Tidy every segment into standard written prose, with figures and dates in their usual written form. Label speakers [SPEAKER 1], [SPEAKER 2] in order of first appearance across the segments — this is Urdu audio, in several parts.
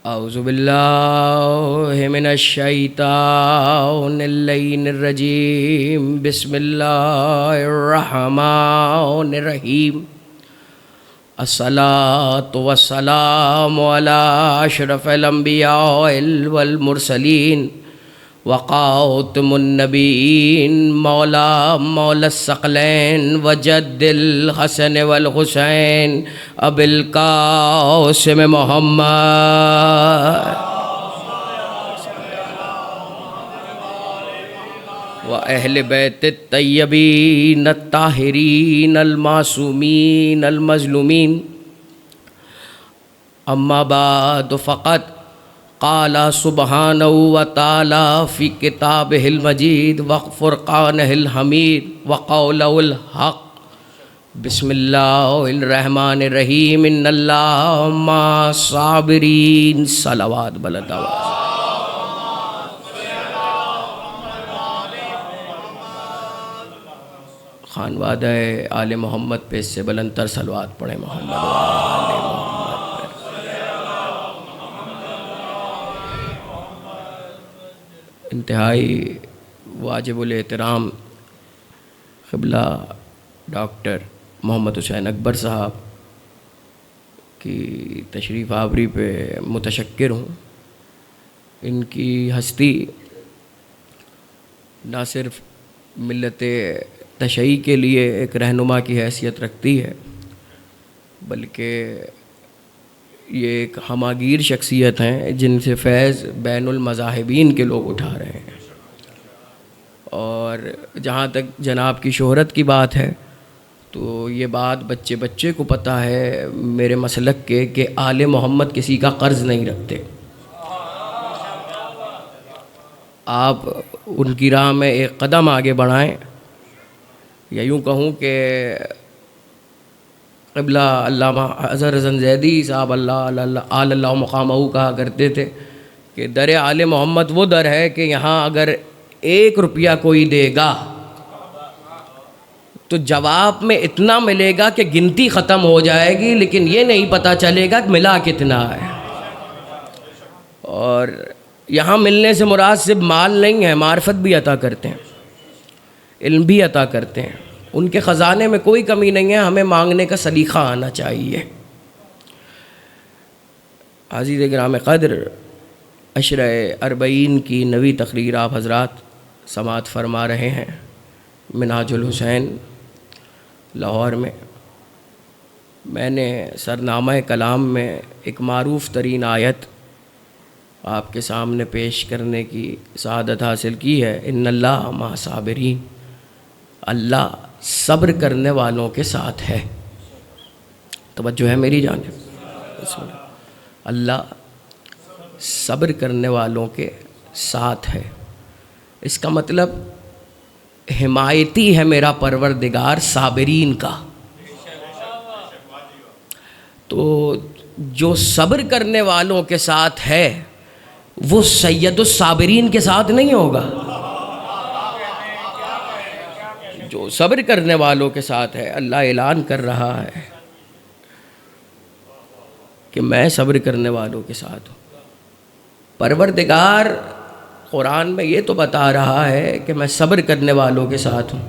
[SPEAKER 1] اعوذ باللہ من الشیطان اللعین الرجیم بسم اللہ الرحمن الرحیم الصلاۃ والسلام علی اشرف الانبیاء والمرسلین وخاتم النبیین مولا الثقلین وجد الحسن والحسین ابی القاسم محمد وأہل بیت الطیبین الطاہرین المعصومین المظلومین اما بعد فقط قال سبحانہ وتعالی فی کتابہ المجید وفرقانہ الحمید وقولہ الحق بسم اللہ الرحمن الرحیم ان اللہ مع الصابرین صلوات بلند آواز خانوادہ آل محمد پہ اس سے بلند تر صلوات پڑھیں محمد و آل محمد انتہائی واجب الاحترام قبلہ ڈاکٹر محمد حسین اکبر صاحب کی تشریف آوری پہ متشکر ہوں. ان کی ہستی نہ صرف ملت تشیع کے لیے ایک رہنما کی حیثیت رکھتی ہے بلکہ یہ ایک ہماگیر شخصیت ہیں جن سے فیض بین المذاہبین کے لوگ اٹھا رہے ہیں. اور جہاں تک جناب کی شہرت کی بات ہے تو یہ بات بچے بچے کو پتہ ہے میرے مسلک کے کہ آل محمد کسی کا قرض نہیں رکھتے. آپ ان کی راہ میں ایک قدم آگے بڑھائیں یا یوں کہوں کہ قبلہ علامہ اظہر حسن زیدی صاحب اللہ مقامہ کہا کرتے تھے کہ در آل محمد وہ در ہے کہ یہاں اگر 1 روپیہ کوئی دے گا تو جواب میں اتنا ملے گا کہ گنتی ختم ہو جائے گی لیکن یہ نہیں پتہ چلے گا کہ ملا کتنا ہے. اور یہاں ملنے سے مراد صرف مال نہیں ہے، معرفت بھی عطا کرتے ہیں، علم بھی عطا کرتے ہیں. ان کے خزانے میں کوئی کمی نہیں ہے، ہمیں مانگنے کا سلیقہ آنا چاہیے. عزیز گرام قدر، عشرہ اربعین کی نویں تقریر آپ حضرات سماعت فرما رہے ہیں منہاج الحسین لاہور میں. میں نے سرنامہ کلام میں ایک معروف ترین آیت آپ کے سامنے پیش کرنے کی سعادت حاصل کی ہے. ان اللہ مع صابرین، اللہ صبر کرنے والوں کے ساتھ ہے. توجہ ہے میری جانب؟ اللہ صبر کرنے والوں کے ساتھ ہے. اس کا مطلب حمایتی ہے میرا پروردگار صابرین کا. تو جو صبر کرنے والوں کے ساتھ ہے وہ سید الصابرین کے ساتھ نہیں ہوگا. جو صبر کرنے والوں کے ساتھ ہے، اللہ اعلان کر رہا ہے کہ میں صبر کرنے والوں کے ساتھ ہوں. پروردگار قرآن میں یہ تو بتا رہا ہے کہ میں صبر کرنے والوں کے ساتھ ہوں،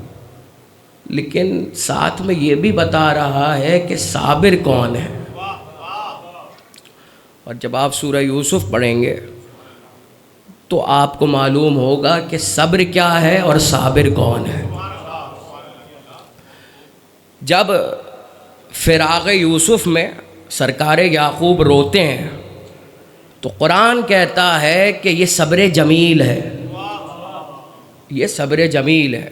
[SPEAKER 1] لیکن ساتھ میں یہ بھی بتا رہا ہے کہ صابر کون ہے. اور جب آپ سورہ یوسف پڑھیں گے تو آپ کو معلوم ہوگا کہ صبر کیا ہے اور صابر کون ہے. جب فراق یوسف میں سرکار یعقوب روتے ہیں تو قرآن کہتا ہے کہ یہ صبر جمیل ہے، یہ صبر جمیل ہے.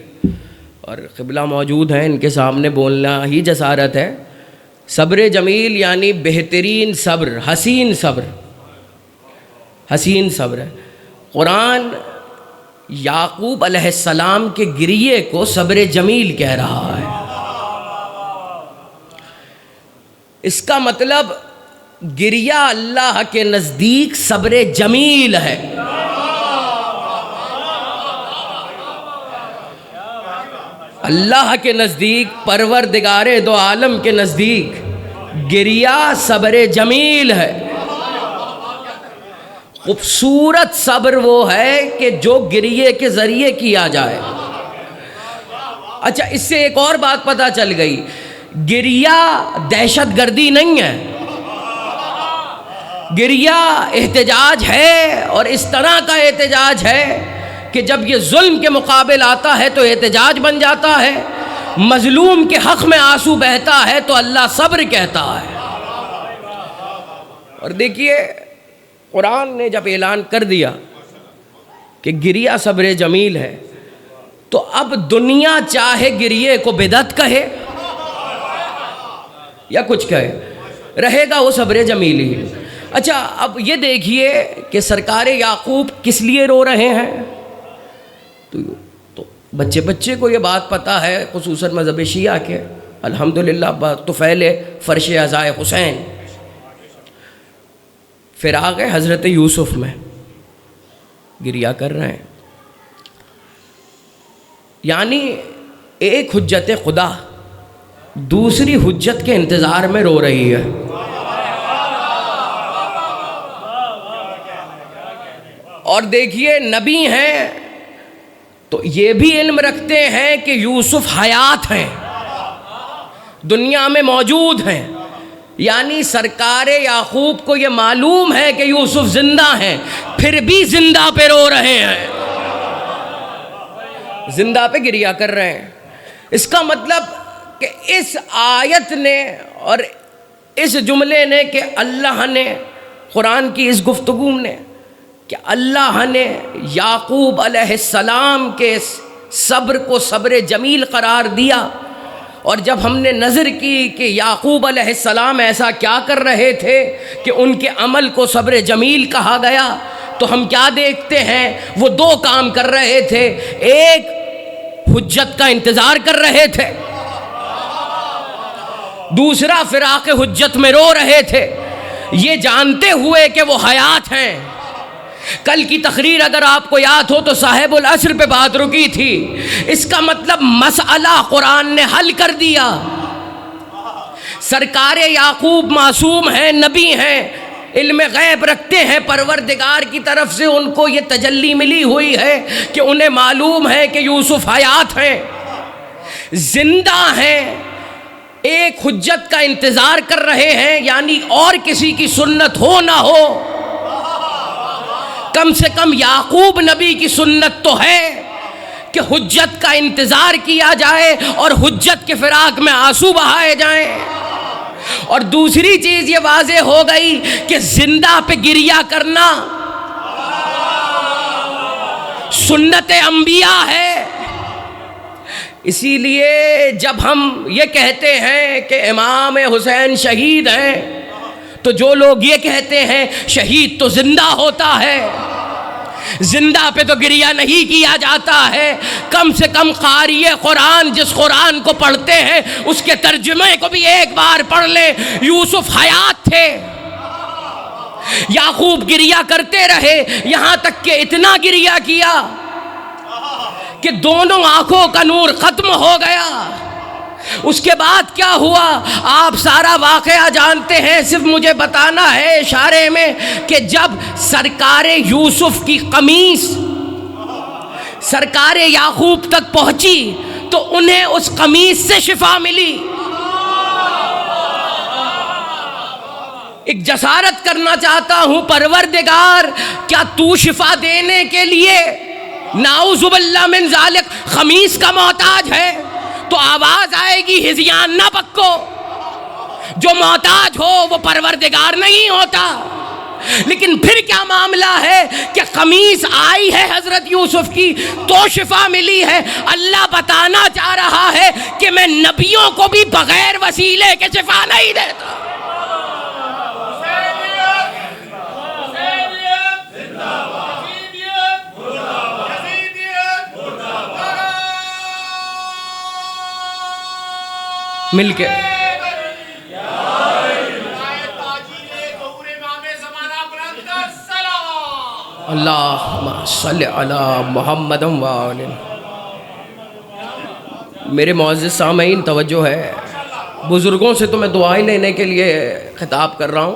[SPEAKER 1] اور قبلہ موجود ہیں، ان کے سامنے بولنا ہی جسارت ہے. صبر جمیل یعنی بہترین صبر، حسین صبر، حسین صبر ہے. قرآن یعقوب علیہ السلام کے گریے کو صبر جمیل کہہ رہا ہے. اس کا مطلب گریہ اللہ کے نزدیک صبر جمیل ہے. اللہ کے نزدیک، پروردگار دو عالم کے نزدیک گریہ صبر جمیل ہے. خوبصورت صبر وہ ہے کہ جو گریے کے ذریعے کیا جائے. اچھا اس سے ایک اور بات پتہ چل گئی، گریہ دہشت گردی نہیں ہے، گریہ احتجاج ہے، اور اس طرح کا احتجاج ہے کہ جب یہ ظلم کے مقابل آتا ہے تو احتجاج بن جاتا ہے، مظلوم کے حق میں آنسو بہتا ہے تو اللہ صبر کہتا ہے. اور دیکھیے قرآن نے جب اعلان کر دیا کہ گریہ صبر جمیل ہے، تو اب دنیا چاہے گریے کو بدعت کہے یا کچھ کہے، رہے گا وہ صبر جمیل ہی. اچھا اب یہ دیکھیے کہ سرکار یعقوب کس لیے رو رہے ہیں. تو بچے کو یہ بات پتہ ہے، خصوصاً مذہب شیعہ کے، الحمدللہ طفیل فرش عزائے حسین، فراق حضرت یوسف میں گریہ کر رہے ہیں. یعنی ایک حجت خدا دوسری حجت کے انتظار میں رو رہی ہے. اور دیکھیے نبی ہیں تو یہ بھی علم رکھتے ہیں کہ یوسف حیات ہیں، دنیا میں موجود ہیں. یعنی سرکار یعقوب کو یہ معلوم ہے کہ یوسف زندہ ہیں، پھر بھی زندہ پہ رو رہے ہیں، زندہ پہ گریہ کر رہے ہیں. اس کا مطلب کہ اس آیت نے اور اس جملے نے کہ اللہ نے، قرآن کی اس گفتگو نے کہ اللہ نے یعقوب علیہ السلام کے صبر کو صبر جمیل قرار دیا. اور جب ہم نے نظر کی کہ یعقوب علیہ السلام ایسا کیا کر رہے تھے کہ ان کے عمل کو صبر جمیل کہا گیا، تو ہم کیا دیکھتے ہیں، وہ دو کام کر رہے تھے. ایک حجت کا انتظار کر رہے تھے، دوسرا فراق حجت میں رو رہے تھے، یہ جانتے ہوئے کہ وہ حیات ہیں. کل کی تقریر اگر آپ کو یاد ہو تو صاحب العصر پہ بات رکی تھی. اس کا مطلب مسئلہ قرآن نے حل کر دیا. سرکار یعقوب معصوم ہیں، نبی ہیں، علم غیب رکھتے ہیں، پروردگار کی طرف سے ان کو یہ تجلی ملی ہوئی ہے کہ انہیں معلوم ہے کہ یوسف حیات ہیں، زندہ ہیں، ایک حجت کا انتظار کر رہے ہیں. یعنی اور کسی کی سنت ہو نہ ہو، کم سے کم یعقوب نبی کی سنت تو ہے کہ حجت کا انتظار کیا جائے اور حجت کے فراق میں آنسو بہائے جائیں. اور دوسری چیز یہ واضح ہو گئی کہ زندہ پہ گریہ کرنا سنت انبیاء ہے. اسی لیے جب ہم یہ کہتے ہیں کہ امام حسین شہید ہیں، تو جو لوگ یہ کہتے ہیں شہید تو زندہ ہوتا ہے، زندہ پہ تو گریہ نہیں کیا جاتا ہے، کم سے کم قاری قرآن جس قرآن کو پڑھتے ہیں اس کے ترجمے کو بھی ایک بار پڑھ لیں. یوسف حیات تھے، یعقوب گریہ کرتے رہے، یہاں تک کہ اتنا گریہ کیا کہ دونوں آنکھوں کا نور ختم ہو گیا. اس کے بعد کیا ہوا آپ سارا واقعہ جانتے ہیں، صرف مجھے بتانا ہے اشارے میں کہ جب سرکار یوسف کی قمیص سرکار یعقوب تک پہنچی تو انہیں اس قمیص سے شفا ملی. ایک جسارت کرنا چاہتا ہوں، پروردگار کیا تو شفا دینے کے لیے نعوذ باللہ من ذالک قمیص کا محتاج ہے؟ تو آواز آئے گی ہذیان نہ پکو، جو محتاج ہو وہ پروردگار نہیں ہوتا. لیکن پھر کیا معاملہ ہے کہ قمیص آئی ہے حضرت یوسف کی تو شفا ملی ہے. اللہ بتانا چاہ رہا ہے کہ میں نبیوں کو بھی بغیر وسیلے کے شفا نہیں دیتا. مل کے اللہم صلی علی محمد وآلہ. میرے معزز سامعین توجہ ہے، بزرگوں سے تو میں دعائیں لینے کے لیے خطاب کر رہا ہوں،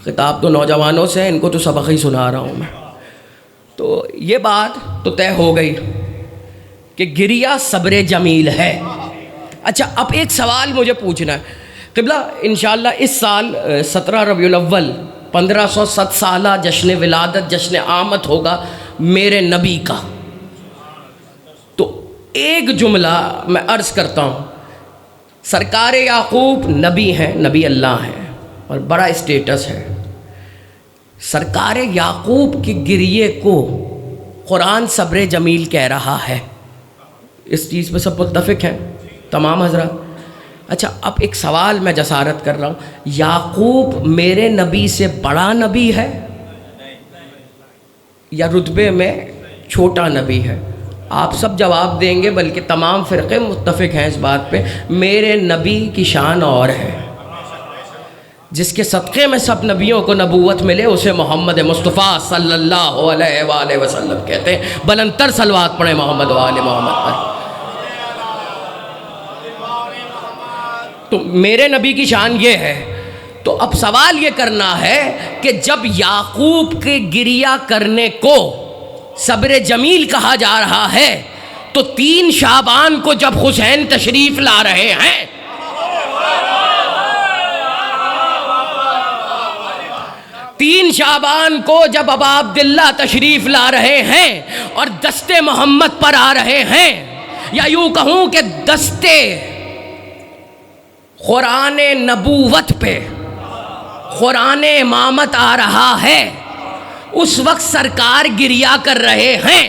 [SPEAKER 1] خطاب تو نوجوانوں سے، ان کو تو سبق ہی سنا رہا ہوں میں. تو یہ بات تو طے ہو گئی کہ گریہ صبر جمیل ہے. اچھا اب ایک سوال مجھے پوچھنا ہے. قبلہ انشاءاللہ اس سال 17 ربیع الاول 1507 سالہ جشن ولادت، جشن آمد ہوگا میرے نبی کا. تو ایک جملہ میں عرض کرتا ہوں، سرکار یعقوب نبی ہیں، نبی اللہ ہیں اور بڑا اسٹیٹس ہے. سرکار یعقوب کے گریے کو قرآن صبر جمیل کہہ رہا ہے. اس چیز پہ سب متفق ہیں تمام حضرات؟ اچھا اب ایک سوال میں جسارت کر رہا ہوں، یعقوب میرے نبی سے بڑا نبی ہے یا رتبے میں چھوٹا نبی ہے؟ آپ سب جواب دیں گے، بلکہ تمام فرقے متفق ہیں اس بات پہ، میرے نبی کی شان اور ہے. جس کے صدقے میں سب نبیوں کو نبوت ملے اسے محمد مصطفیٰ صلی اللہ علیہ وآلہ وسلم کہتے ہیں. بلند تر صلوات پڑھیں محمد وآل محمد پر. تو میرے نبی کی شان یہ ہے. تو اب سوال یہ کرنا ہے کہ جب یعقوب کے گریہ کرنے کو صبر جمیل کہا جا رہا ہے تو 3 شعبان کو جب حسین تشریف لا رہے ہیں، 3 شعبان کو جب ابا عبداللہ تشریف لا رہے ہیں اور دستے محمد پر آ رہے ہیں، یا یوں کہوں کہ دستے قرآن نبوت پہ قرآن امامت آ رہا ہے، اس وقت سرکار گریہ کر رہے ہیں.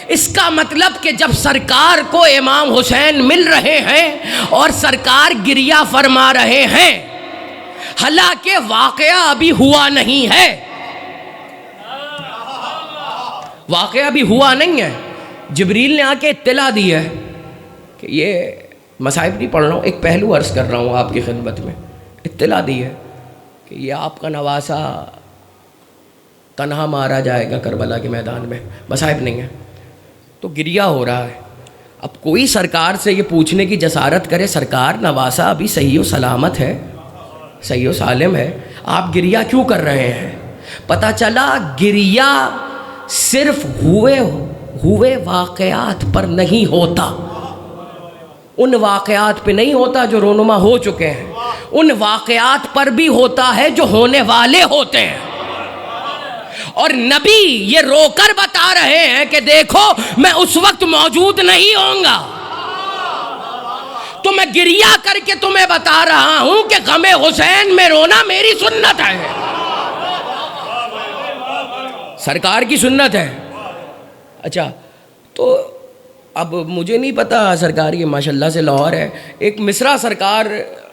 [SPEAKER 1] اس کا مطلب کہ جب سرکار کو امام حسین مل رہے ہیں اور سرکار گریہ فرما رہے ہیں، حالانکہ واقعہ ابھی ہوا نہیں ہے، واقعہ ابھی ہوا نہیں ہے. جبریل نے آ کے اطلاع دی ہے کہ یہ مصائب نہیں پڑھ رہا ہوں، ایک پہلو عرض کر رہا ہوں آپ کی خدمت میں. اطلاع دی ہے کہ یہ آپ کا نواسہ تنہا مارا جائے گا کربلا کے میدان میں، مصائب نہیں ہے. تو گریہ ہو رہا ہے. اب کوئی سرکار سے یہ پوچھنے کی جسارت کرے، سرکار نواسہ ابھی صحیح و سلامت ہے، صحیح و سالم ہے، آپ گریہ کیوں کر رہے ہیں؟ پتہ چلا گریہ صرف ہوئے واقعات پر نہیں ہوتا، ان واقعات پہ نہیں ہوتا جو رونما ہو چکے ہیں، ان واقعات پر بھی ہوتا ہے جو ہونے والے ہوتے ہیں. اور نبی یہ رو کر بتا رہے ہیں کہ دیکھو میں اس وقت موجود نہیں ہوں گا، تو میں گریہ کر کے تمہیں بتا رہا ہوں کہ غم حسین میں رونا میری سنت ہے، سرکار کی سنت ہے. اچھا تو اب مجھے نہیں پتا، سرکار یہ ماشاءاللہ سے لاہور ہے. ایک مصرع سرکار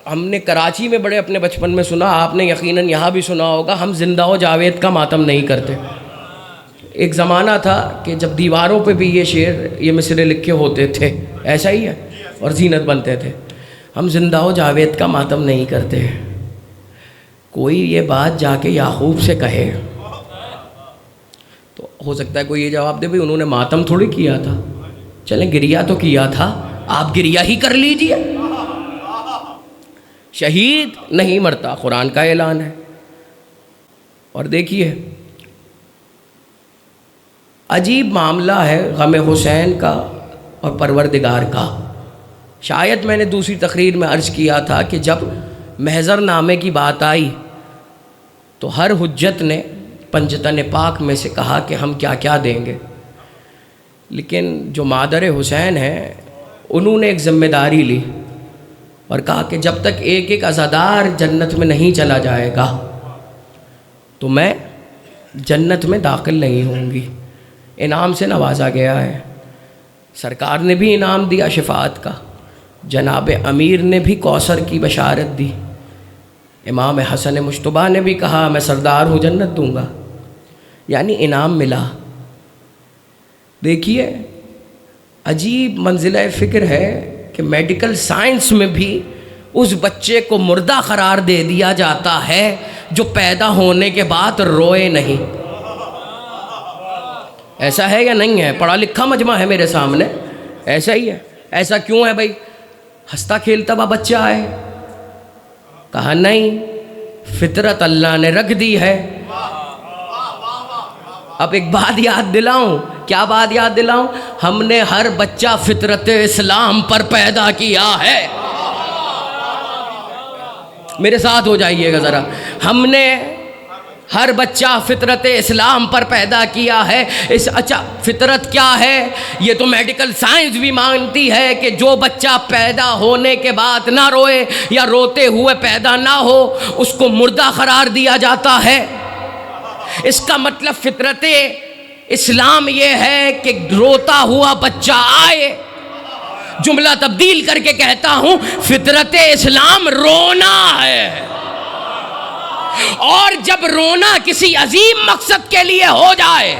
[SPEAKER 1] ہم نے کراچی میں بڑے اپنے بچپن میں سنا، آپ نے یقیناً یہاں بھی سنا ہوگا، ہم زندہ و جاوید کا ماتم نہیں کرتے. ایک زمانہ تھا کہ جب دیواروں پہ بھی یہ شعر، یہ مصرے لکھے ہوتے تھے، ایسا ہی ہے، اور زینت بنتے تھے، ہم زندہ و جاوید کا ماتم نہیں کرتے. کوئی یہ بات جا کے یعقوب سے کہے تو ہو سکتا ہے کوئی یہ جواب دے بھئی انہوں نے ماتم تھوڑی کیا تھا، چلیں گریہ تو کیا تھا، آپ گریہ ہی کر لیجئے. شہید نہیں مرتا، قرآن کا اعلان ہے. اور دیکھیے عجیب معاملہ ہے غم حسین کا اور پروردگار کا. شاید میں نے دوسری تقریر میں عرض کیا تھا کہ جب محضر نامے کی بات آئی تو ہر حجت نے پنجتن پاک میں سے کہا کہ ہم کیا کیا دیں گے، لیکن جو مادر حسین ہیں انہوں نے ایک ذمہ داری لی اور کہا کہ جب تک ایک ایک عزادار جنت میں نہیں چلا جائے گا تو میں جنت میں داخل نہیں ہوں گی. انعام سے نوازا گیا ہے، سرکار نے بھی انعام دیا شفاعت کا، جناب امیر نے بھی کوثر کی بشارت دی، امام حسن مجتبیٰ نے بھی کہا میں سردار ہوں جنت دوں گا، یعنی انعام ملا. دیکھیے عجیب منزلہ فکر ہے کہ میڈیکل سائنس میں بھی اس بچے کو مردہ قرار دے دیا جاتا ہے جو پیدا ہونے کے بعد روئے نہیں. ایسا ہے یا نہیں ہے؟ پڑھا لکھا مجمع ہے میرے سامنے، ایسا ہی ہے. ایسا کیوں ہے بھائی؟ ہنستا کھیلتا ہوا بچہ ہے؟ کہا نہیں، فطرت اللہ نے رکھ دی ہے۔ اب ایک بات یاد دلاؤں، کیا بات یاد دلاؤں؟ ہم نے ہر بچہ فطرت اسلام پر پیدا کیا ہے۔ میرے ساتھ ہو جائیے گا ذرا، ہم نے ہر بچہ فطرت اسلام پر پیدا کیا ہے۔ اچھا فطرت کیا ہے؟ یہ تو میڈیکل سائنس بھی مانتی ہے کہ جو بچہ پیدا ہونے کے بعد نہ روئے یا روتے ہوئے پیدا نہ ہو اس کو مردہ قرار دیا جاتا ہے۔ اس کا مطلب فطرت اسلام یہ ہے کہ روتا ہوا بچہ آئے۔ جملہ تبدیل کر کے کہتا ہوں، فطرت اسلام رونا ہے، اور جب رونا کسی عظیم مقصد کے لیے ہو جائے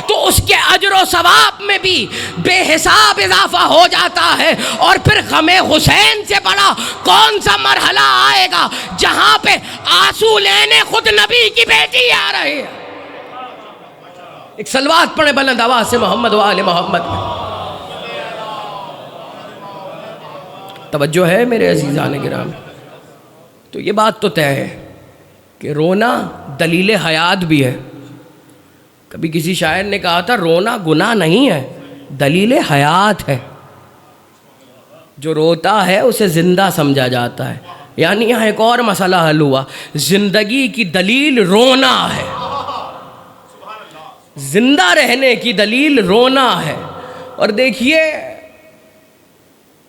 [SPEAKER 1] تو اس کے اجر و ثواب میں بھی بے حساب اضافہ ہو جاتا ہے۔ اور پھر غم حسین سے بڑا کون سا مرحلہ آئے گا جہاں پہ آنسو لینے خود نبی کی بیٹی آ رہی ہے۔ ایک صلوات پڑھیں بلند آواز سے محمد و آل محمد میں۔ توجہ ہے میرے عزیزان گرامی؟ تو یہ بات تو طے ہے کہ رونا دلیل حیات بھی ہے۔ کبھی کسی شاعر نے کہا تھا رونا گناہ نہیں ہے، دلیل حیات ہے۔ جو روتا ہے اسے زندہ سمجھا جاتا ہے۔ یعنی یہاں ایک اور مسئلہ حل ہوا، زندگی کی دلیل رونا ہے، زندہ رہنے کی دلیل رونا ہے۔ اور دیکھیے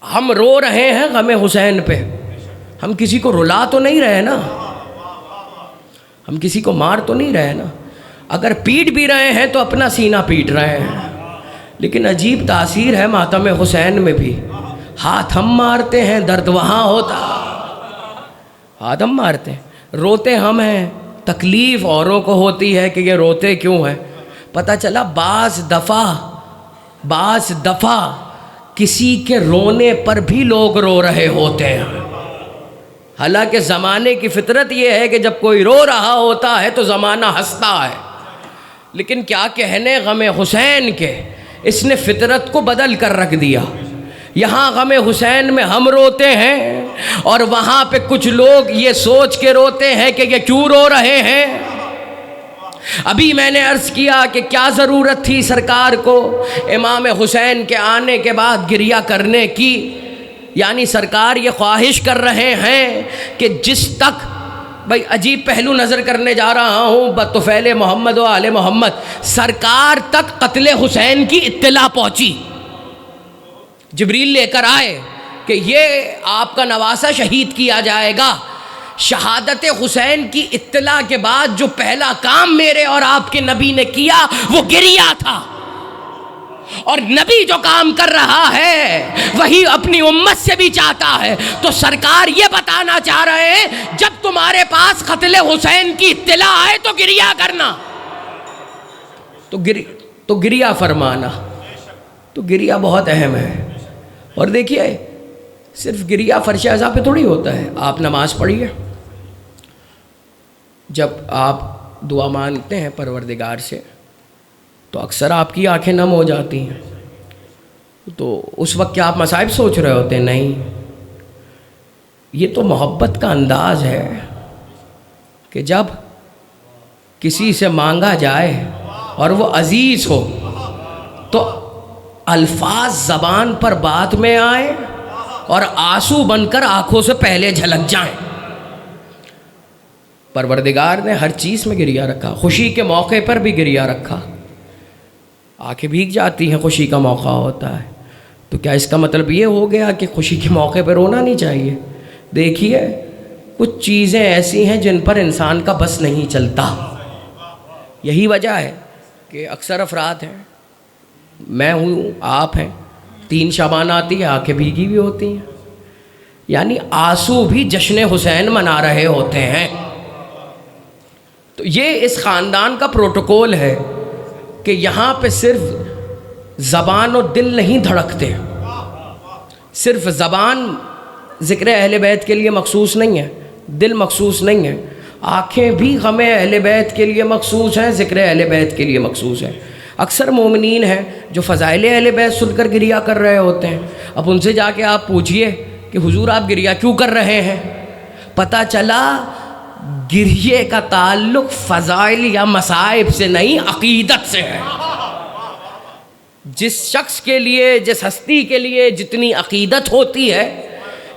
[SPEAKER 1] ہم رو رہے ہیں غم حسین پہ، ہم کسی کو رلا تو نہیں رہے نا، ہم کسی کو مار تو نہیں رہے نا۔ اگر پیٹ بھی رہے ہیں تو اپنا سینہ پیٹ رہے ہیں، لیکن عجیب تاثیر ہے ماتم حسین میں بھی۔ ہاتھ ہم مارتے ہیں درد وہاں ہوتا، ہاتھ ہم مارتے ہیں روتے ہم ہیں، تکلیف اوروں کو ہوتی ہے کہ یہ روتے کیوں ہیں۔ پتہ چلا بعض دفعہ کسی کے رونے پر بھی لوگ رو رہے ہوتے ہیں۔ حالانکہ زمانے کی فطرت یہ ہے کہ جب کوئی رو رہا ہوتا ہے تو زمانہ ہنستا ہے، لیکن کیا کہنے غم حسین کے، اس نے فطرت کو بدل کر رکھ دیا۔ یہاں غم حسین میں ہم روتے ہیں اور وہاں پہ کچھ لوگ یہ سوچ کے روتے ہیں کہ یہ کیوں رو رہے ہیں۔ ابھی میں نے عرض کیا کہ کیا ضرورت تھی سرکار کو امام حسین کے آنے کے بعد گریہ کرنے کی، یعنی سرکار یہ خواہش کر رہے ہیں کہ جس تک، بھائی عجیب پہلو نظر کرنے جا رہا ہوں بطفیل محمد و آل محمد، سرکار تک قتل حسین کی اطلاع پہنچی، جبریل لے کر آئے کہ یہ آپ کا نواسہ شہید کیا جائے گا۔ شہادت حسین کی اطلاع کے بعد جو پہلا کام میرے اور آپ کے نبی نے کیا وہ گریہ تھا، اور نبی جو کام کر رہا ہے وہی اپنی امت سے بھی چاہتا ہے۔ تو سرکار یہ بتانا چاہ رہے ہیں جب تمہارے پاس قتل حسین کی اطلاع آئے تو گریہ کرنا، تو گریہ فرمانا، تو گریہ بہت اہم ہے۔ اور دیکھیے صرف گریہ فرش اعضاء پہ تھوڑی ہوتا ہے۔ آپ نماز پڑھیے، جب آپ دعا مانگتے ہیں پروردگار سے تو اکثر آپ کی آنکھیں نم ہو جاتی ہیں، تو اس وقت کیا آپ مصائب سوچ رہے ہوتے ہیں؟ نہیں، یہ تو محبت کا انداز ہے کہ جب کسی سے مانگا جائے اور وہ عزیز ہو تو الفاظ زبان پر بعد میں آئیں اور آنسو بن کر آنکھوں سے پہلے جھلک جائیں۔ پروردگار نے ہر چیز میں گریہ رکھا، خوشی کے موقع پر بھی گریہ رکھا، آنکھیں بھیگ جاتی ہیں، خوشی کا موقع ہوتا ہے۔ تو کیا اس کا مطلب یہ ہو گیا کہ خوشی کے موقع پہ رونا نہیں چاہیے؟ دیکھیے کچھ چیزیں ایسی ہیں جن پر انسان کا بس نہیں چلتا۔ یہی وجہ ہے کہ اکثر افراد ہیں، میں ہوں، آپ ہیں، 3 شعبان آتی ہے آنکھیں بھیگی بھی ہوتی ہیں، یعنی آنسو بھی جشن حسین منا رہے ہوتے ہیں۔ تو یہ اس خاندان کا پروٹوکول ہے کہ یہاں پہ صرف زبان و دل نہیں دھڑکتے، صرف زبان ذکر اہل بیت کے لیے مخصوص نہیں ہے، دل مخصوص نہیں ہے، آنکھیں بھی غم اہل بیت کے لیے مخصوص ہیں، ذکر اہل بیت کے لیے مخصوص ہیں۔ اکثر مومنین ہیں جو فضائل اہل بیت سن کر گریہ کر رہے ہوتے ہیں، اب ان سے جا کے آپ پوچھئے کہ حضور آپ گریہ کیوں کر رہے ہیں؟ پتہ چلا گریے کا تعلق فضائل یا مصائب سے نہیں، عقیدت سے ہے۔ جس شخص کے لیے، جس ہستی کے لیے جتنی عقیدت ہوتی ہے،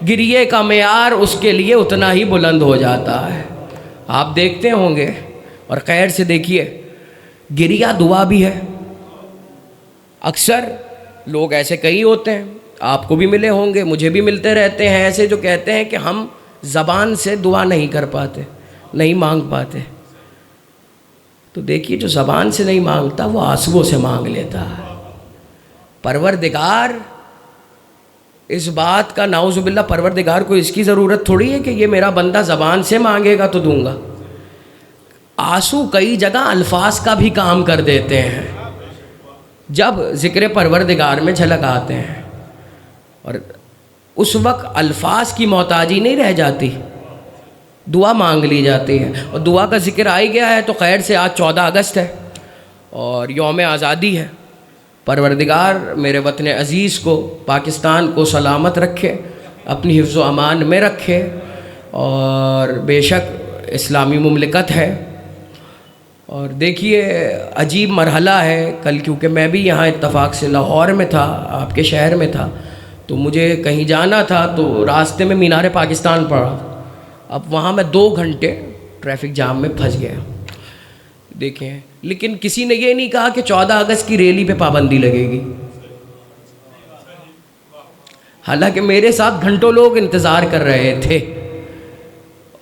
[SPEAKER 1] گریے کا معیار اس کے لیے اتنا ہی بلند ہو جاتا ہے۔ آپ دیکھتے ہوں گے، اور خیر سے دیکھیے، گریہ دعا بھی ہے۔ اکثر لوگ ایسے کئی ہوتے ہیں، آپ کو بھی ملے ہوں گے، مجھے بھی ملتے رہتے ہیں ایسے، جو کہتے ہیں کہ ہم زبان سے دعا نہیں کر پاتے، نہیں مانگ پاتے۔ تو دیکھیے، جو زبان سے نہیں مانگتا وہ آنسوؤں سے مانگ لیتا ہے۔ پروردگار اس بات کا، نعوذ باللہ، پروردگار کو اس کی ضرورت تھوڑی ہے کہ یہ میرا بندہ زبان سے مانگے گا تو دوں گا۔ آنسو کئی جگہ الفاظ کا بھی کام کر دیتے ہیں، جب ذکر پروردگار میں جھلک آتے ہیں، اور اس وقت الفاظ کی محتاجی نہیں رہ جاتی، دعا مانگ لی جاتی ہے۔ اور دعا کا ذکر آ ہی گیا ہے تو خیر سے آج 14 اگست ہے اور یوم آزادی ہے۔ پروردگار میرے وطن عزیز کو، پاکستان کو سلامت رکھے، اپنی حفظ و امان میں رکھے، اور بے شک اسلامی مملکت ہے۔ اور دیکھیے، عجیب مرحلہ ہے کل، کیونکہ میں بھی یہاں اتفاق سے لاہور میں تھا، آپ کے شہر میں تھا، تو مجھے کہیں جانا تھا تو راستے میں مینار پاکستان پڑا۔ اب وہاں میں 2 گھنٹے ٹریفک جام میں پھنس گیا، دیکھیں۔ لیکن کسی نے یہ نہیں کہا کہ 14 اگست کی ریلی پہ پابندی لگے گی، حالانکہ میرے ساتھ گھنٹوں لوگ انتظار کر رہے تھے۔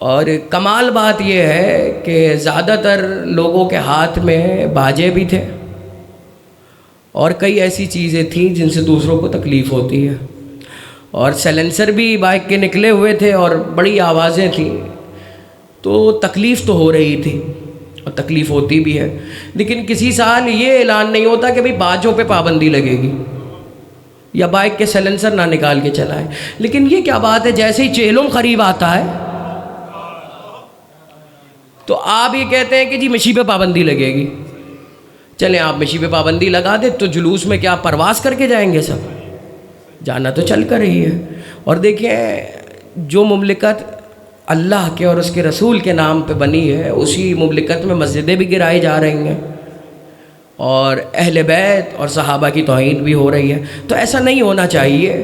[SPEAKER 1] اور کمال بات یہ ہے کہ زیادہ تر لوگوں کے ہاتھ میں باجے بھی تھے، اور کئی ایسی چیزیں تھیں جن سے دوسروں کو تکلیف ہوتی ہے، اور سیلنسر بھی بائک کے نکلے ہوئے تھے، اور بڑی آوازیں تھیں، تو تکلیف تو ہو رہی تھی، اور تکلیف ہوتی بھی ہے۔ لیکن کسی سال یہ اعلان نہیں ہوتا کہ بھئی باجوں پہ پابندی لگے گی، یا بائک کے سیلنسر نہ نکال کے چلائیں۔ لیکن یہ کیا بات ہے، جیسے ہی چہلم قریب آتا ہے تو آپ یہ کہتے ہیں کہ جی مشی پہ پابندی لگے گی۔ چلیں، آپ مشی پہ پابندی لگا دیں تو جلوس میں کیا پرواز کر کے جائیں گے؟ سب جانا تو چل کر ہی ہے۔ اور دیکھیں، جو مملکت اللہ کے اور اس کے رسول کے نام پہ بنی ہے، اسی مملکت میں مسجدیں بھی گرائی جا رہی ہیں، اور اہل بیت اور صحابہ کی توہین بھی ہو رہی ہے۔ تو ایسا نہیں ہونا چاہیے۔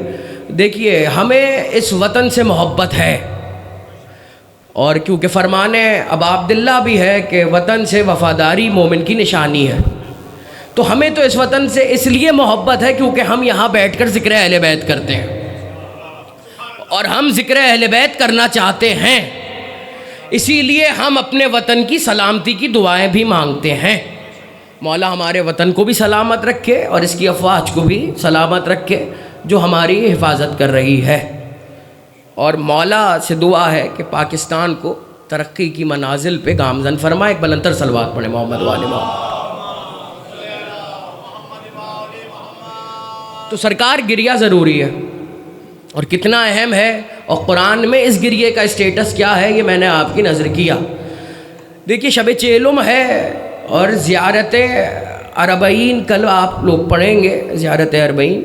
[SPEAKER 1] دیکھیے، ہمیں اس وطن سے محبت ہے، اور کیونکہ فرمان ابا عبداللہ بھی ہے کہ وطن سے وفاداری مومن کی نشانی ہے، تو ہمیں تو اس وطن سے اس لیے محبت ہے کیونکہ ہم یہاں بیٹھ کر ذکر اہل بیت کرتے ہیں، اور ہم ذکر اہل بیت کرنا چاہتے ہیں، اسی لیے ہم اپنے وطن کی سلامتی کی دعائیں بھی مانگتے ہیں۔ مولا ہمارے وطن کو بھی سلامت رکھے، اور اس کی افواج کو بھی سلامت رکھے جو ہماری حفاظت کر رہی ہے۔ اور مولا سے دعا ہے کہ پاکستان کو ترقی کی منازل پہ گامزن فرمائے۔ ایک بلند تر صلوات پڑھیں محمد وآل محمد۔ تو سرکار، گریہ ضروری ہے، اور کتنا اہم ہے، اور قرآن میں اس گریے کا اسٹیٹس کیا ہے یہ میں نے آپ کی نظر کیا۔ دیکھیے، شب چہلم ہے، اور زیارت اربعین کل آپ لوگ پڑھیں گے، زیارت اربعین،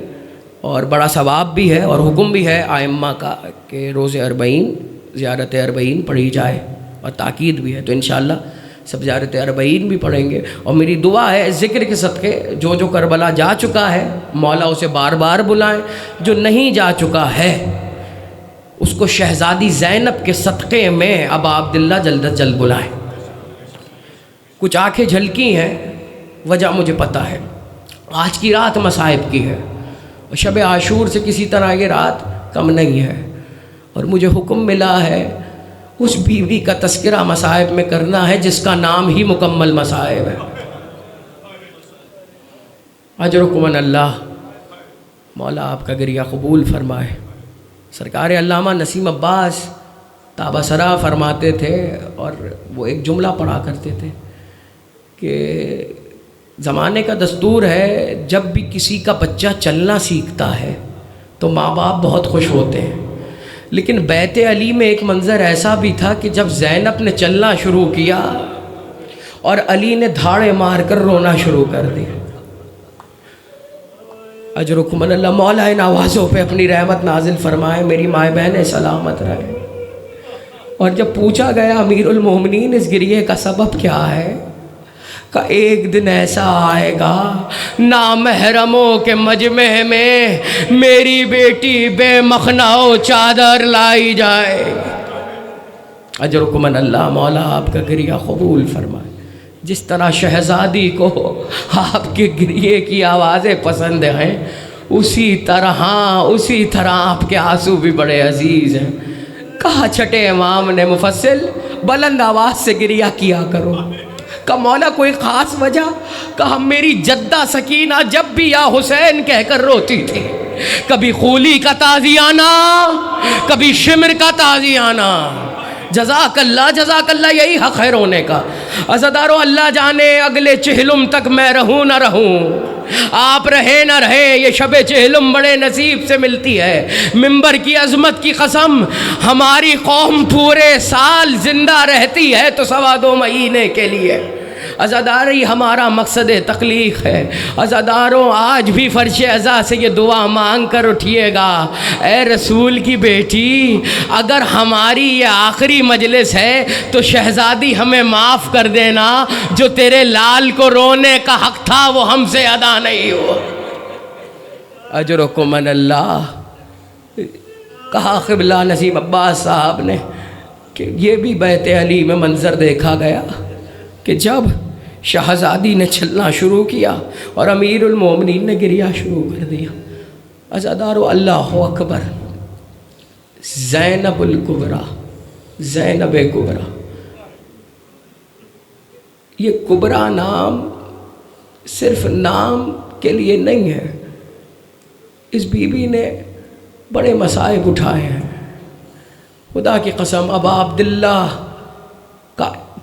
[SPEAKER 1] اور بڑا ثواب بھی ہے، اور حکم بھی ہے آئمہ کا کہ روز اربعین، زیارت اربعین پڑھی جائے، اور تاکید بھی ہے۔ تو انشاءاللہ سب زیارت اربعین بھی پڑھیں گے، اور میری دعا ہے ذکر کے صدقے جو جو کربلا جا چکا ہے مولا اسے بار بار بلائیں، جو نہیں جا چکا ہے اس کو شہزادی زینب کے صدقے میں ابا عبداللہ جلد از جلد بلائیں۔ کچھ آنکھیں جھلکی ہیں، وجہ مجھے پتہ ہے، آج کی رات مصائب کی ہے، اور شب عاشور سے کسی طرح یہ رات کم نہیں ہے، اور مجھے حکم ملا ہے اس بیوی کا تذکرہ مصائب میں کرنا ہے جس کا نام ہی مکمل مصائب ہے۔ اجرکم من اللہ، مولا آپ کا گریہ قبول فرمائے۔ سرکار علامہ نسیم عباس تابہ سرا فرماتے تھے، اور وہ ایک جملہ پڑھا کرتے تھے کہ زمانے کا دستور ہے جب بھی کسی کا بچہ چلنا سیکھتا ہے تو ماں باپ بہت خوش ہوتے ہیں، لیکن بیت علی میں ایک منظر ایسا بھی تھا کہ جب زینب نے چلنا شروع کیا اور علی نے دھاڑے مار کر رونا شروع کر دی۔ اجرکم من اللہ، مولا ان آوازوں پہ اپنی رحمت نازل فرمائے، میری مائیں بہنیں سلامت رہیں۔ اور جب پوچھا گیا امیر المومنین اس گریے کا سبب کیا ہے، کہ ایک دن ایسا آئے گا نامحرموں کے مجمع میں میری بیٹی بے مخنہ و چادر لائی جائے۔ اجرکم اللہ، مولا آپ کا گریہ قبول فرمائے۔ جس طرح شہزادی کو آپ کے گریے کی آوازیں پسند ہیں، اسی طرح آپ کے آنسو بھی بڑے عزیز ہیں۔ کہا چھٹے امام نے مفصل بلند آواز سے گریہ کیا کرو۔ کہا مولا کوئی خاص وجہ؟ کہا میری جدہ سکینہ جب بھی یا حسین کہہ کر روتی تھی، کبھی خولی کا تازیانہ، کبھی شمر کا تازیانہ۔ جزاک اللہ، یہی حق ہے رونے کا۔ عزادارو اللہ جانے اگلے چہلم تک میں رہوں نہ رہوں، آپ رہے نہ رہے، یہ شب چہلم بڑے نصیب سے ملتی ہے۔ ممبر کی عظمت کی قسم، ہماری قوم پورے سال زندہ رہتی ہے تو 2.25 مہینے کے لیے۔ عزاداری ہمارا مقصد تخلیق ہے۔ عزاداروں آج بھی فرش عزا سے یہ دعا مانگ کر اٹھیے گا، اے رسول کی بیٹی، اگر ہماری یہ آخری مجلس ہے تو شہزادی ہمیں معاف کر دینا، جو تیرے لال کو رونے کا حق تھا وہ ہم سے ادا نہیں ہوا۔ اجرکم اللہ۔ کہا قبلہ نسیم عباس صاحب نے کہ یہ بھی بیت علی میں منظر دیکھا گیا کہ جب شہزادی نے چلنا شروع کیا اور امیر المومنین نے گریہ شروع کر دیا۔ عزادارو اللہ اکبر، زینب الکبریٰ، زینب کبریٰ، یہ کبریٰ نام صرف نام کے لیے نہیں ہے، اس بی بی نے بڑے مصائب اٹھائے ہیں۔ خدا کی قسم ابا عبداللہ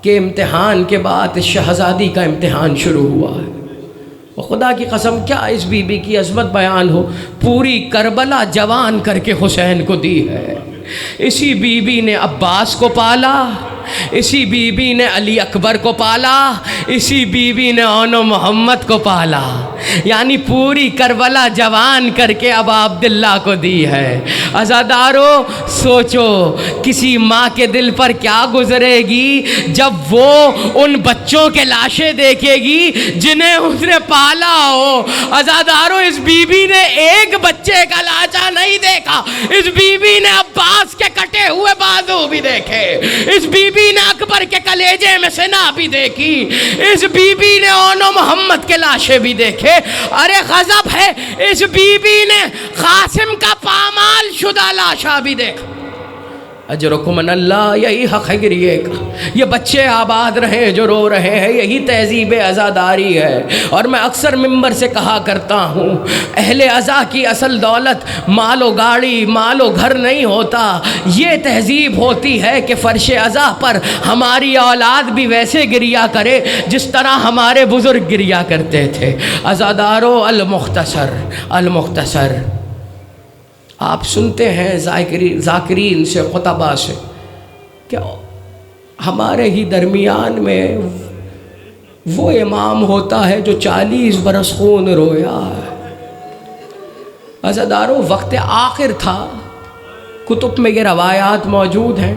[SPEAKER 1] کے امتحان کے بعد شہزادی کا امتحان شروع ہوا ہے۔ اور خدا کی قسم کیا اس بی بی کی عظمت بیان ہو، پوری کربلا جوان کر کے حسین کو دی ہے۔ اسی بی بی نے عباس کو پالا، اسی بی بی نے علی اکبر کو پالا، اسی بی بی نے اون و محمد کو پالا، یعنی پوری کربلا جوان کر کے ابا عبداللہ کو دی ہے۔ عزادارو سوچو کسی ماں کے دل پر کیا گزرے گی جب وہ ان بچوں کے لاشیں دیکھے گی جنہیں اس نے پالا ہو۔ عزادارو اس بی بی نے ایک بچے کا لاشا نہیں دیکھا، اس بی بی نے عباس کے کٹے ہوئے بازو بھی دیکھے، اس بی بی نے اکبر کے کلیجے میں سنا بھی دیکھی، اس بی بی نے اون و محمد کے لاشیں بھی دیکھے۔ ارے غضب ہے، اس بی بی نے قاسم کا پامال شدہ لاشا بھی دیکھا۔ اجرکم اللہ، یہی حق ہے گریے کا۔ یہ بچے آباد رہے جو رو رہے ہیں، یہی تہذیب عزاداری ہے۔ اور میں اکثر ممبر سے کہا کرتا ہوں، اہل عزا کی اصل دولت مال و گاڑی، مال و گھر نہیں ہوتا، یہ تہذیب ہوتی ہے کہ فرش عزا پر ہماری اولاد بھی ویسے گریہ کرے جس طرح ہمارے بزرگ گریہ کرتے تھے۔ عزادارو المختصر آپ سنتے ہیں ذاکرین سے، خطبہ سے، کہ ہمارے ہی درمیان میں وہ امام ہوتا ہے جو 40 برس خون رویا ہے۔ عزادارو وقت آخر تھا، کتب میں یہ روایات موجود ہیں،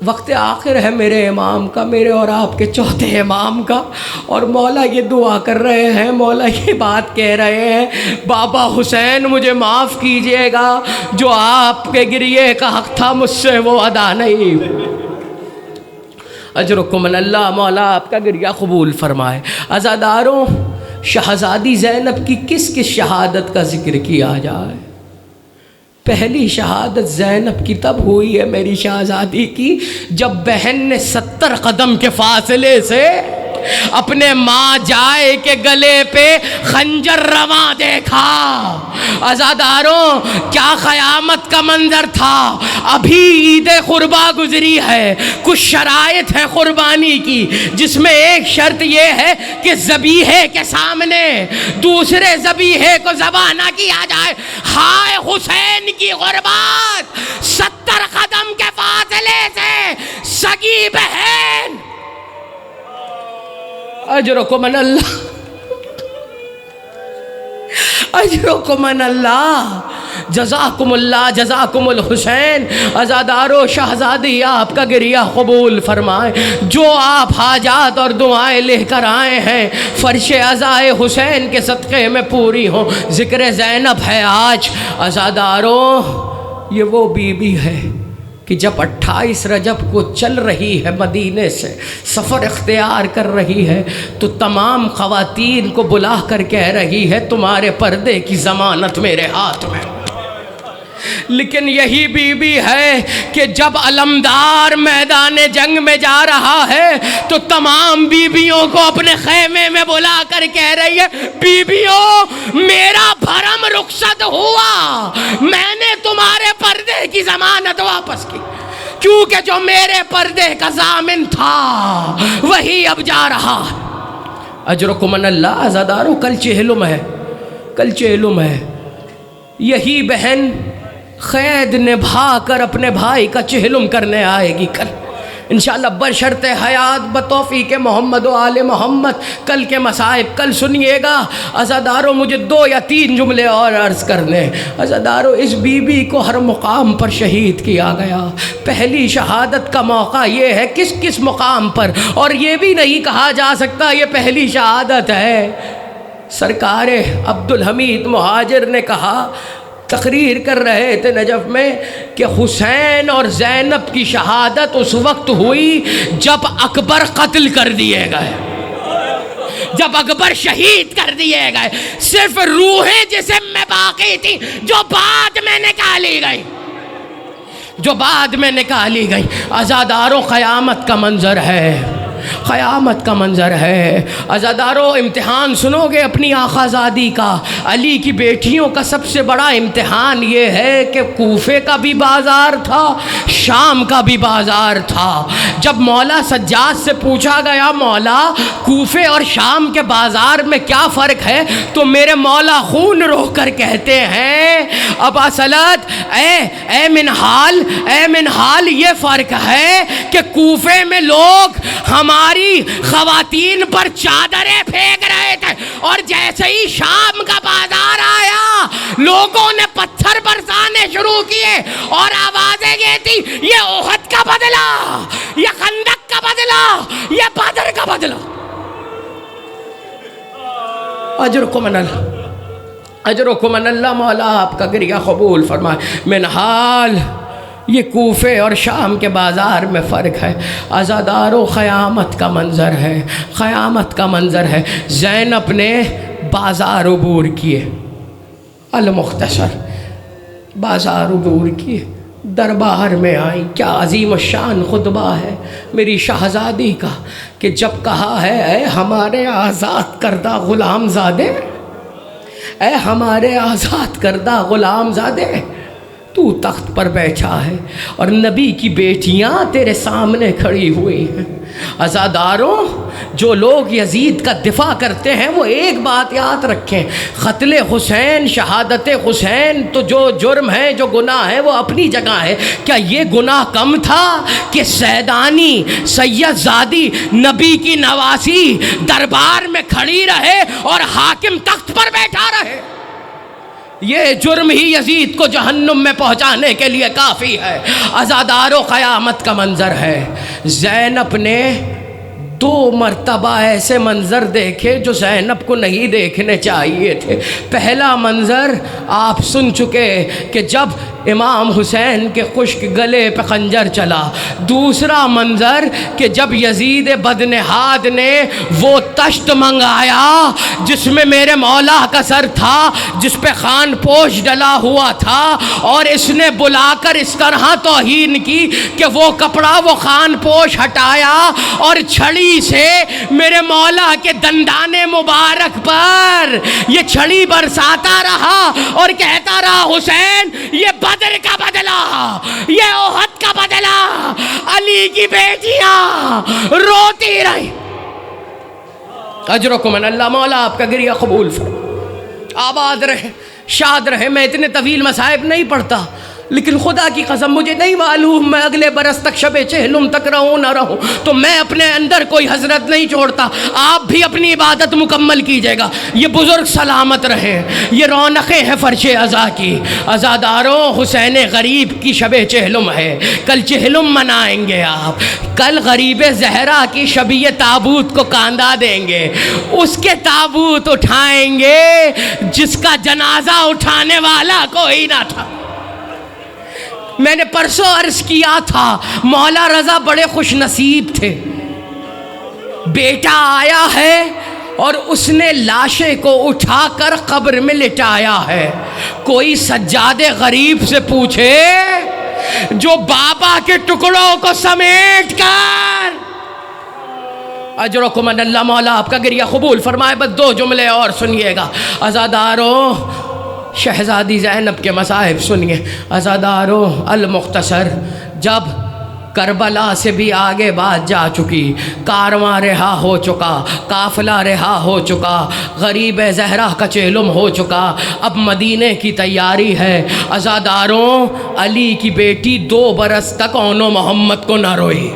[SPEAKER 1] وقت آخر ہے میرے امام کا، میرے اور آپ کے چوتھے امام کا، اور مولا یہ دعا کر رہے ہیں، مولا یہ بات کہہ رہے ہیں، بابا حسین مجھے معاف کیجئے گا، جو آپ کے گریے کا حق تھا مجھ سے وہ ادا نہیں۔ اجرکم اللہ، مولا آپ کا گریہ قبول فرمائے۔ عزاداروں شہزادی زینب کی کس کس شہادت کا ذکر کیا جائے؟ پہلی شہادت زینب کی تب ہوئی ہے میری شہزادی کی جب بہن نے 70 قدم کے فاصلے سے اپنے ماں جائے کے گلے پہ خنجر رواں دیکھا۔ عزاداروں کیا قیامت کا منظر تھا۔ ابھی عید قربا گزری ہے، کچھ شرائط ہے قربانی کی، جس میں ایک شرط یہ ہے کہ ذبیحے کے سامنے دوسرے ذبیحے کو ذبح نہ کیا جائے۔ ہائے حسین کی غربات، 70 قدم کے فاصلے سے سگی بہن۔ اجرکم اللہ، اجرکم اللہ، جزاکم اللہ جزاکم الحسین، عزادارو شہزادی آپ کا گریہ قبول فرمائے، جو آپ حاجات اور دعائیں لے کر آئے ہیں فرش عزائے حسین کے صدقے میں پوری ہوں۔ ذکر زینب ہے آج، عزادارو یہ وہ بی بی ہے کہ جب 28 رجب کو چل رہی ہے مدینے سے سفر اختیار کر رہی ہے تو تمام خواتین کو بلا کر کہہ رہی ہے تمہارے پردے کی ضمانت میرے ہاتھ میں۔ لیکن یہی بی بی ہے کہ جب علمدار میدان جنگ میں جا رہا ہے تو تمام بیویوں کو اپنے خیمے میں بلا کر کہہ رہی ہے بیویوں میرا بھرم رخصت ہوا، میں نے تمہارے پردے کی ضمانت واپس کی، کیونکہ جو میرے پردے کا ضامن تھا وہی اب جا رہا۔ اجرکم من اللہ، عزادارو کل چہلم ہے، کل چہلم ہے، یہی بہن قید نبھا کر اپنے بھائی کا چہلم کرنے آئے گی کل انشاءاللہ بشرط حیات بتوفیق محمد و آل محمد۔ کل کے مصائب کل سنیے گا۔ عزادارو مجھے 2 یا 3 جملے اور عرض کرنے۔ عزادارو اس بی بی کو ہر مقام پر شہید کیا گیا۔ پہلی شہادت کا موقع یہ ہے کس کس مقام پر، اور یہ بھی نہیں کہا جا سکتا یہ پہلی شہادت ہے۔ سرکار عبدالحمید مہاجر نے کہا، تقریر کر رہے تھے نجف میں، کہ حسین اور زینب کی شہادت اس وقت ہوئی جب اکبر قتل کر دیے گئے، جب اکبر شہید کر دیے گئے، صرف روحیں جسم میں باقی تھی جو بعد میں نکالی گئی، جو بعد میں نکالی گئی۔ عزادارو قیامت کا منظر ہے، قیامت کا منظر ہے۔ عزادارو امتحان سنو گے اپنی آقازادی کا، علی کی بیٹیوں کا سب سے بڑا امتحان یہ ہے کہ کوفے کا بھی بازار تھا، شام کا بھی بازار تھا۔ جب مولا سجاد سے پوچھا گیا مولا کوفے اور شام کے بازار میں کیا فرق ہے، تو میرے مولا خون روح کر کہتے ہیں ابا سلط اے منحال یہ فرق ہے کہ کوفے میں لوگ ہماری خواتین پر چادریں پھینک رہے تھے، اور جیسے ہی شام کا بازار آیا لوگوں نے پتھر برسانے شروع کیے اور آوازیں یہ تھی یہ احد کا بدلہ، یہ خندق کا بدلہ، یہ بدر کا بدلہ۔ اجرکم من اللہ، اجرکم من اللہ، مولا آپ کا گریہ قبول فرمائے۔ منحال یہ کوفے اور شام کے بازار میں فرق ہے۔ عزادارو قیامت کا منظر ہے، قیامت کا منظر ہے۔ زینب نے بازار عبور کیے، المختصر بازار عبور کیے، دربار میں آئیں۔ کیا عظیم الشان خطبہ ہے میری شہزادی کا، کہ جب کہا ہے اے ہمارے آزاد کردہ غلام زادے، اے ہمارے آزاد کردہ غلام زادے، تو تخت پر بیٹھا ہے اور نبی کی بیٹیاں تیرے سامنے کھڑی ہوئی ہیں۔ عزاداروں جو لوگ یزید کا دفاع کرتے ہیں وہ ایک بات یاد رکھیں، قتل حسین، شہادت حسین تو جو جرم ہے، جو گناہ ہے وہ اپنی جگہ ہے۔ کیا یہ گناہ کم تھا کہ سیدانی سید زادی نبی کی نواسی دربار میں کھڑی رہے اور حاکم تخت پر بیٹھا رہے؟ یہ جرم ہی یزید کو جہنم میں پہنچانے کے لیے کافی ہے۔ عزادارو قیامت کا منظر ہے۔ زینب نے 2 مرتبہ ایسے منظر دیکھے جو زینب کو نہیں دیکھنے چاہیے تھے۔ پہلا منظر آپ سن چکے کہ جب امام حسین کے خشک گلے پہ خنجر چلا۔ دوسرا منظر کہ جب یزید بدنہاد نے وہ تشت منگایا جس میں میرے مولا کا سر تھا، جس پہ خان پوش ڈلا ہوا تھا، اور اس نے بلا کر اس طرح توہین کی کہ وہ کپڑا وہ خان پوش ہٹایا اور چھڑی سے میرے مولا کے دندان مبارک پر یہ چھڑی برساتا رہا اور کہتا رہا حسین یہ بدر کا بدلہ، یہ احد کا بدلہ۔ علی کی بیٹیاں روتی رہی۔ اجرکم من اللہ، مولا آپ کا گریہ قبول فرمائے، آباد رہے، شاد رہے۔ میں اتنے طویل مصائب نہیں پڑھتا، لیکن خدا کی قسم مجھے نہیں معلوم میں اگلے برس تک شب چہلم تک رہوں نہ رہوں، تو میں اپنے اندر کوئی حضرت نہیں چھوڑتا، آپ بھی اپنی عبادت مکمل کیجیے گا۔ یہ بزرگ سلامت رہے، یہ رونقیں ہیں فرش عزا کی۔ عزاداروں، حسین غریب کی شب چہلم ہے، کل چہلم منائیں گے آپ، کل غریب زہرا کی شبیہ تابوت کو کاندھا دیں گے، اس کے تابوت اٹھائیں گے جس کا جنازہ اٹھانے والا کوئی نہ تھا۔ میں نے پرسوں عرض کیا تھا مولا رضا بڑے خوش نصیب تھے، بیٹا آیا ہے اور اس نے لاشے کو اٹھا کر قبر میں لٹایا ہے۔ کوئی سجاد غریب سے پوچھے جو بابا کے ٹکڑوں کو سمیٹ کر، اجرکم ان اللہ، مولا آپ کا گریہ قبول فرمائے۔ بس 2 جملے اور سنیے گا عزاداروں، شہزادی زینب کے مصائب سنیے۔ عزاداروں، المختصر، جب کربلا سے بھی آگے بات جا چکی، کارواں رہا ہو چکا، قافلہ رہا ہو چکا، غریب زہرا کا چہلم ہو چکا، اب مدینے کی تیاری ہے۔ عزاداروں، علی کی بیٹی 2 برس تک اون و محمد کو نہ روئی۔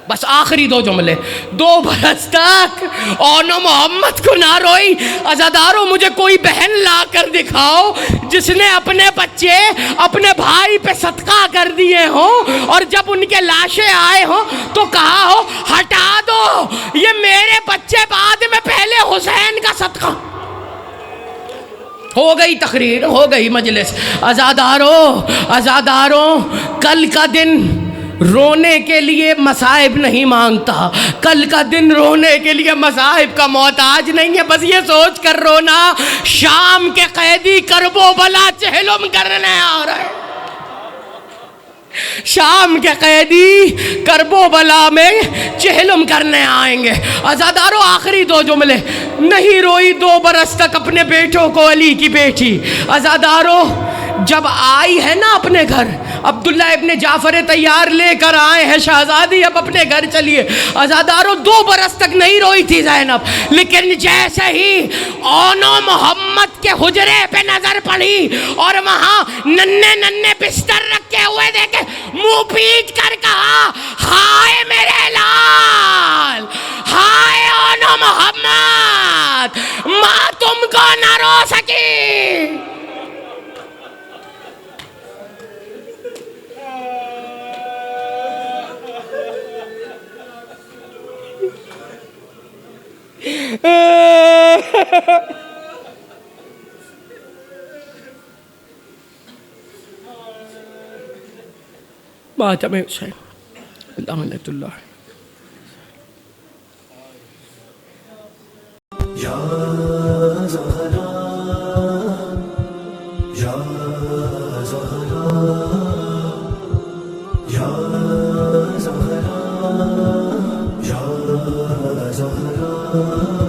[SPEAKER 1] بس آخری 2 جملے، 2 برس تک اون و محمد کو نہ روئی۔ عزاداروں، مجھے کوئی بہن لا کر دکھاؤ جس نے اپنے بچے اپنے بھائی پہ صدقہ کر دیے ہوں اور جب ان کے لاشیں آئے ہوں تو کہا ہو ہٹا دو، یہ میرے بچے بعد میں، پہلے حسین کا صدقہ۔ ہو گئی تقریر، ہو گئی مجلس۔ عزاداروں، کل کا دن رونے کے لیے مصائب نہیں مانگتا، کل کا دن رونے کے لیے مصائب کا محتاج نہیں ہے، بس یہ سوچ کر رونا شام کے قیدی کرب و بلا چہلم کرنے آ رہے ہیں۔ شام کے قیدی کرب و بلا میں چہلم کرنے آئیں گے۔ عزاداروں، آخری 2 جملے، نہیں روئی 2 برس تک اپنے بیٹوں کو علی کی بیٹی۔ عزاداروں، جب آئی ہے نا اپنے گھر، عبداللہ ابن جعفر طیار لے کر آئے ہیں شہزادی، اب اپنے گھر چلیے۔ عزاداروں، 2 برس تک نہیں روئی تھی زینب، لیکن جیسے ہی اون و محمد کے حجرے پہ نظر پڑی اور وہاں ننھے بستر رکھے ہوئے دیکھے، منہ پیٹ کر کہا ہائے میرے لال، ہائے اون و محمد، ماں تم کو نہ رو سکی۔ ماتم حسین لعنت اللہ۔ یا زہرا، یا زہرا، یا زہرا، یا زہرا۔